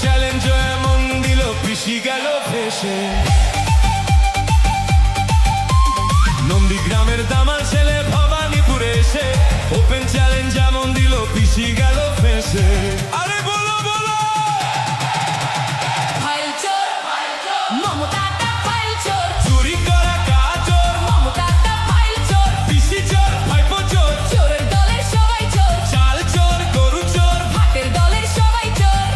Challenge এমন দিল পিসি গেল ফেসে। নন্দীগ্রামের দামাল ছেলে ভবানীপুরে এসে ওপেন চ্যালেঞ্জ এমন দিল পিসি গেল ফেসে। আরে বলো বলো ফাইল চোর মমতাটা ফাইল চোর, চুরি করা কাজর মমতাটা ফাইল চোর, পিসি চোর ভাইপো চোর চোরের দলের সবাই চোর, চাল চোর গরু চোর। ভাতের দলের সবাই চোর।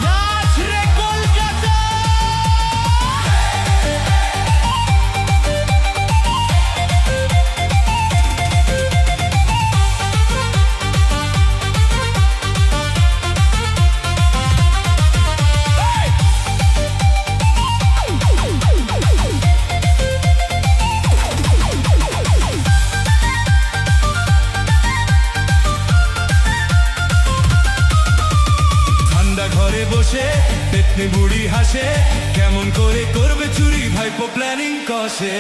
নাচ রে কলকাতা। ঠান্ডা ঘরে বসে পেটনি বুড়ি হাসে, কেমন করে করবে চুরি ভাইপো প্ল্যানিং কষে।